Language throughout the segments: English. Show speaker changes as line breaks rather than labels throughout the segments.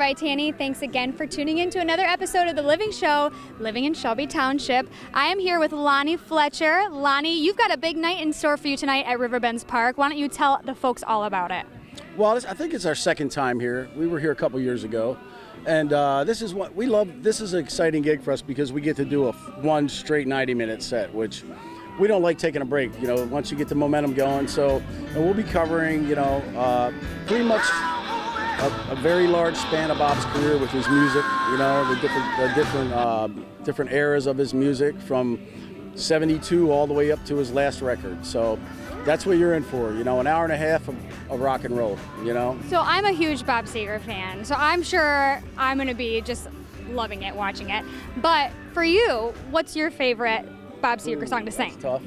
Vitani. Thanks again for tuning in to another episode of The Living Show, Living in Shelby Township. I am here with Lonnie Fletcher. Lonnie, you've got a big night in store for you tonight at Riverbends Park. Why don't you tell the folks all about it?
Well, I think it's our second time here. We were here a couple years ago. And this is what we love. This is an exciting gig for us because we get to do one straight 90-minute set, which we don't like taking a break, once you get the momentum going. So and we'll be covering, pretty much a very large span of Bob's career with his music, the different eras of his music from 72 all the way up to his last record. So that's what you're in for, an hour and a half of rock and roll,
So I'm a huge Bob Seger fan, so I'm sure I'm going to be just loving it, watching it. But for you, what's your favorite Bob Seger song to sing?
That's tough.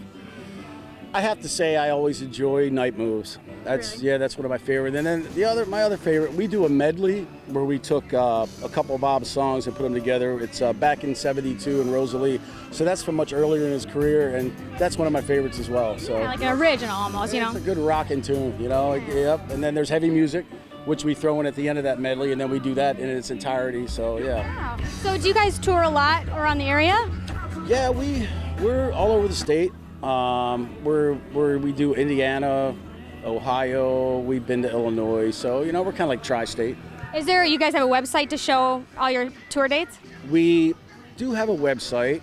I have to say I always enjoy Night Moves. That's one of my favorite. And then my other favorite, we do a medley where we took a couple of Bob's songs and put them together. It's back in 72 and Rosalie. So that's from much earlier in his career, and that's one of my favorites as well. So
like an original almost,
It's a good rockin' tune, Yep. And then there's heavy music, which we throw in at the end of that medley, and then we do that in its entirety. So
Wow. So do you guys tour a lot around the area?
Yeah, we're all over the state. We do Indiana, Ohio, we've been to Illinois, so we're kind of like tri-state.
You guys have a website to show all your tour dates?
We do have a website.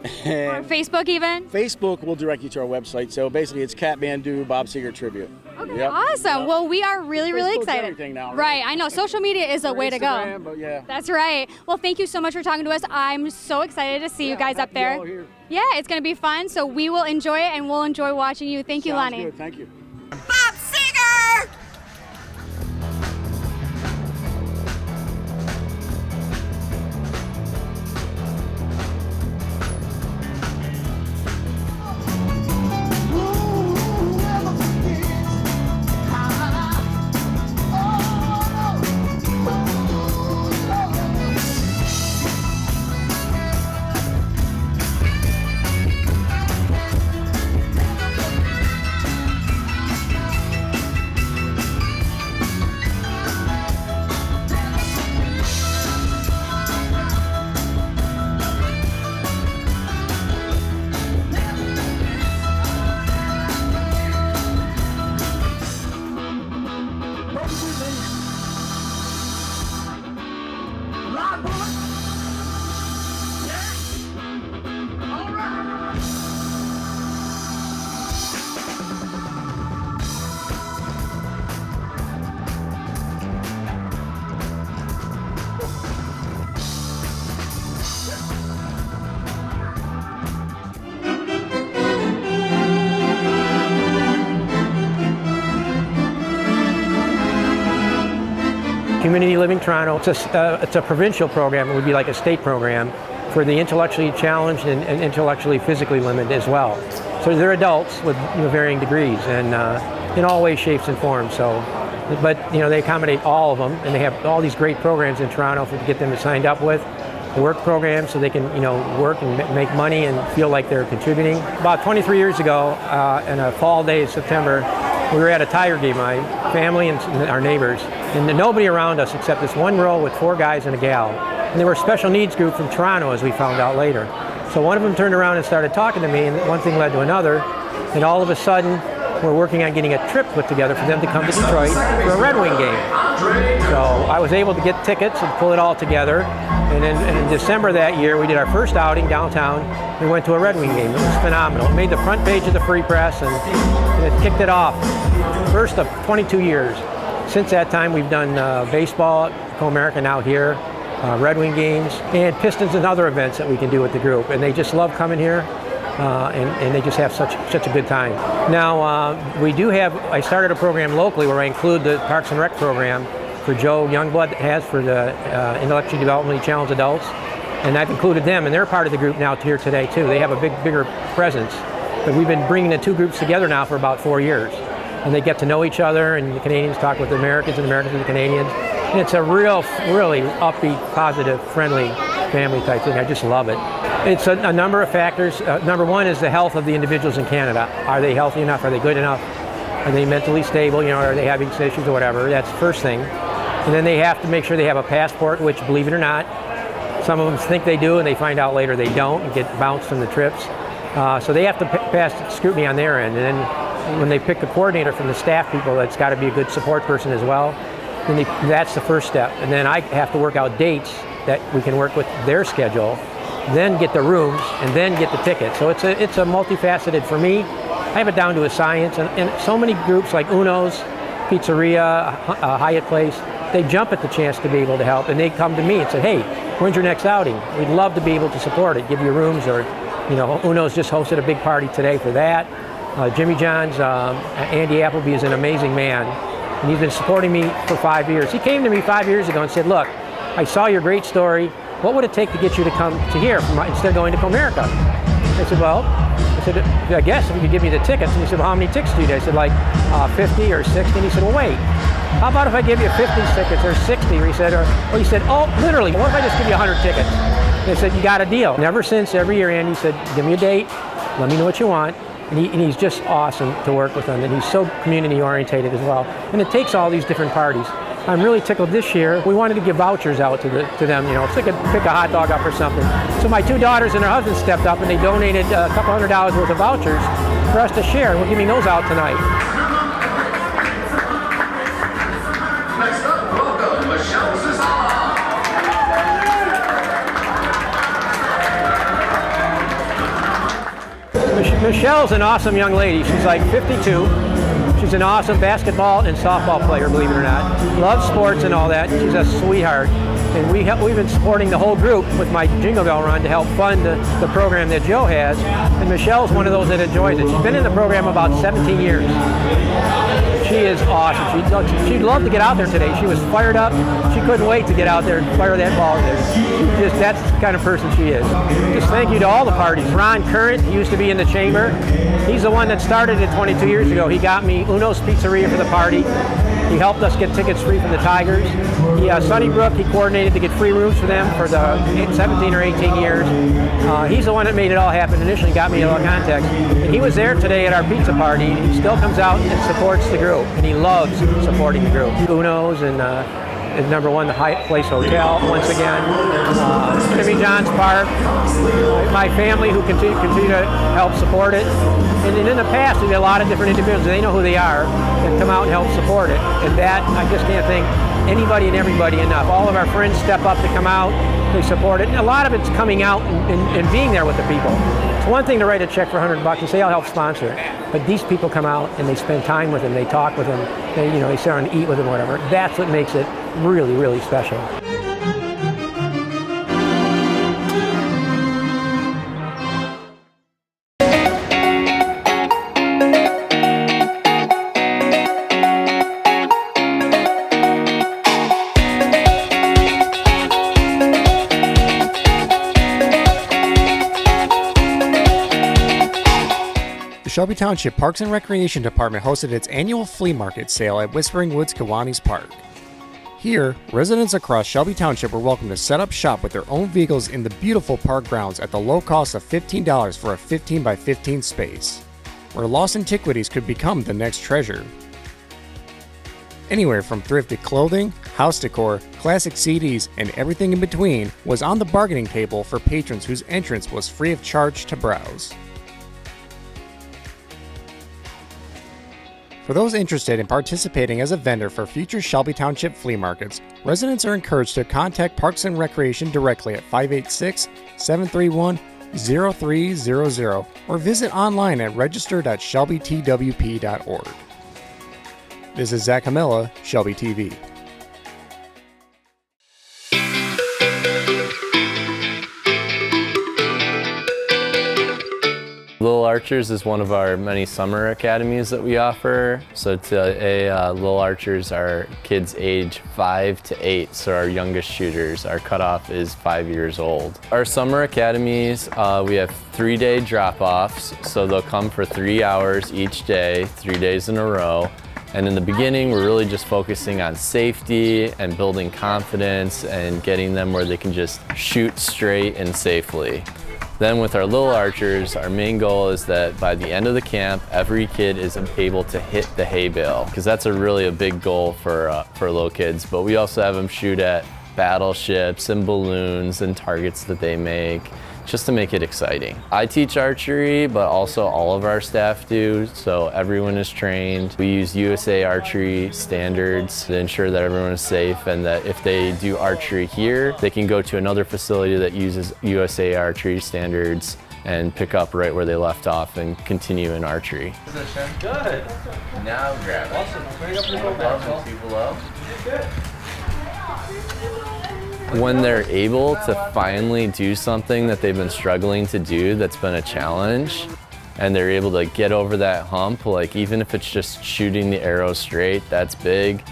Or Facebook even?
Facebook will direct you to our website, so basically it's Kathmandu Bob Seger Tribute.
Okay, yep. Awesome. Yep. Well, we are really excited.
Everything now,
right, I know. Social media is a way to go.
But yeah.
That's right. Well, thank you so much for talking to us. I'm so excited to see you guys up there.
All here.
Yeah, it's going to be fun, so we will enjoy it, and we'll enjoy watching you. Thank you,
Sounds
Lonnie.
Good. Thank you.
Bob Seger!
Community Living Toronto, it's a provincial program. It would be like a state program for the intellectually challenged and intellectually physically limited as well. So they're adults with varying degrees and in all ways, shapes, and forms. But they accommodate all of them, and they have all these great programs in Toronto to get them signed up with. The work programs so they can work and make money and feel like they're contributing. About 23 years ago, in a fall day in September, we were at a Tiger game, my family and our neighbors, and nobody around us except this one row with 4 guys and a gal. And they were a special needs group from Toronto, as we found out later. So one of them turned around and started talking to me, and one thing led to another, and all of a sudden, we're working on getting a trip put together for them to come to Detroit for a Red Wing game. So I was able to get tickets and pull it all together. And in December that year, we did our first outing downtown. We went to a Red Wing game. It was phenomenal. It made the front page of the Free Press, and it kicked it off. First of 22 years. Since that time, we've done baseball, Co-American out here, Red Wing games, and Pistons and other events that we can do with the group. And they just love coming here, and they just have such a good time. Now, I started a program locally where I include the Parks and Rec program for Joe Youngblood has for the intellectually developmentally challenged adults. And I've included them, and they're part of the group now here today too. They have a bigger presence. But we've been bringing the two groups together now for about 4 years. And they get to know each other, and the Canadians talk with the Americans, and Americans with the Canadians. And it's a really upbeat, positive, friendly family type thing. I just love it. It's a number of factors. Number one is the health of the individuals in Canada. Are they healthy enough? Are they good enough? Are they mentally stable? Are they having issues or whatever? That's the first thing. And then they have to make sure they have a passport, which, believe it or not, some of them think they do and they find out later they don't and get bounced from the trips. So they have to pass scrutiny on their end. And then when they pick a coordinator from the staff people, that's got to be a good support person as well. Then that's the first step. And then I have to work out dates that we can work with their schedule, then get the rooms, and then get the tickets. So it's a multifaceted for me. I have it down to a science. And so many groups like Uno's, Pizzeria, Hyatt Place, they jump at the chance to be able to help. And they come to me and say, hey, when's your next outing? We'd love to be able to support it, give you rooms, or, you know, Uno's just hosted a big party today for that. Jimmy John's, Andy Appleby is an amazing man, and he's been supporting me for 5 years. He came to me 5 years ago and said, look, I saw your great story. What would it take to get you to come to here instead of going to Comerica? I said, well, I guess if you could give me the tickets. And he said, well, how many tickets do you need? I said, like 50 or 60. And he said, well, wait, how about if I give you 50 tickets or 60? Or he said, oh, literally, what if I just give you 100 tickets? And I said, you got a deal. And ever since, every year, Andy said, give me a date, let me know what you want. And he's just awesome to work with him. And he's so community orientated as well. And it takes all these different parties. I'm really tickled this year. We wanted to give vouchers out to them, you know, so they could pick a hot dog up or something. So my two daughters and their husband stepped up and they donated a couple $100 worth of vouchers for us to share. We're giving those out tonight.
Next up, welcome Michelle Cesar.
Michelle's an awesome young lady. She's like 52. She's an awesome basketball and softball player, believe it or not. Loves sports and all that. She's a sweetheart. And we've been supporting the whole group with my Jingle Bell Run to help fund the program that Joe has. And Michelle's one of those that enjoys it. She's been in the program about 17 years. She is awesome. She'd love to get out there today. She was fired up. She couldn't wait to get out there and fire that ball there. That's the kind of person she is. Just thank you to all the parties. Ron Current, he used to be in the chamber. He's the one that started it 22 years ago. He got me Uno's Pizzeria for the party. He helped us get tickets free from the Tigers. Sunnybrook, he coordinated to get free rooms for them for the 17 or 18 years. He's the one that made it all happen initially, got me a little contact. And he was there today at our pizza party. He still comes out and supports the group, and he loves supporting the group. Uno's and is number one, the Hyatt Place Hotel, once again. Jimmy John's Park. My family who continue to help support it. And in the past, we've had a lot of different individuals, they know who they are, that come out and help support it. And that, I just can't thank anybody and everybody enough. All of our friends step up to come out, they support it. And a lot of it's coming out and being there with the people. It's one thing to write a check for $100 and say, I'll help sponsor it. But these people come out and they spend time with them, they talk with them, they sit down and eat with them, whatever. That's what makes it really, really special.
The Shelby Township Parks and Recreation Department hosted its annual flea market sale at Whispering Woods Kiwanis Park. Here, residents across Shelby Township were welcome to set up shop with their own vehicles in the beautiful park grounds at the low cost of $15 for a 15 by 15 space, where lost antiquities could become the next treasure. Anywhere from thrifted clothing, house decor, classic CDs, and everything in between was on the bargaining table for patrons whose entrance was free of charge to browse. For those interested in participating as a vendor for future Shelby Township flea markets, residents are encouraged to contact Parks and Recreation directly at 586-731-0300 or visit online at register.shelbytwp.org. This is Zach Hamilla, Shelby TV.
Little Archers is one of our many summer academies that we offer. So Little Archers are kids age 5 to 8, so our youngest shooters, our cutoff is 5 years old. Our summer academies, we have 3-day drop-offs, so they'll come for 3 hours each day, 3 days in a row. And in the beginning, we're really just focusing on safety and building confidence and getting them where they can just shoot straight and safely. Then with our little archers, our main goal is that by the end of the camp, every kid is able to hit the hay bale, because that's really a big goal for little kids. But we also have them shoot at battleships and balloons and targets that they make, just to make it exciting. I teach archery, but also all of our staff do, so everyone is trained. We use USA Archery standards to ensure that everyone is safe, and that if they do archery here, they can go to another facility that uses USA Archery standards and pick up right where they left off and continue in archery.
Good.
Now grab it.
Awesome. Bring up your above
Two below.
Good.
When they're able to finally do something that they've been struggling to do that's been a challenge, and they're able to get over that hump, like even if it's just shooting the arrow straight, that's big.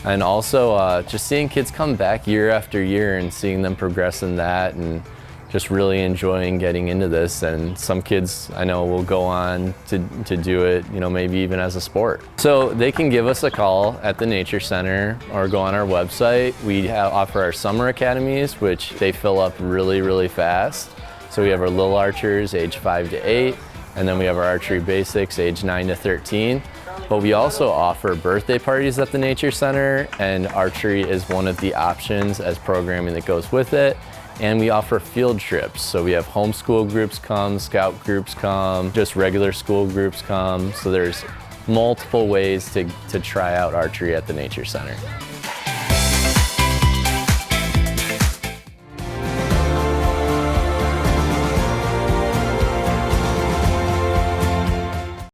And also just seeing kids come back year after year and seeing them progress in that, and just really enjoying getting into this. And some kids I know will go on to do it, you know, maybe even as a sport. So they can give us a call at the Nature Center or go on our website. We offer our summer academies, which they fill up really, really fast. So we have our little archers age 5 to 8, and then we have our archery basics age 9 to 13. But we also offer birthday parties at the Nature Center, and archery is one of the options as programming that goes with it. And we offer field trips. So we have homeschool groups come, scout groups come, just regular school groups come. So there's multiple ways to try out archery at the Nature Center.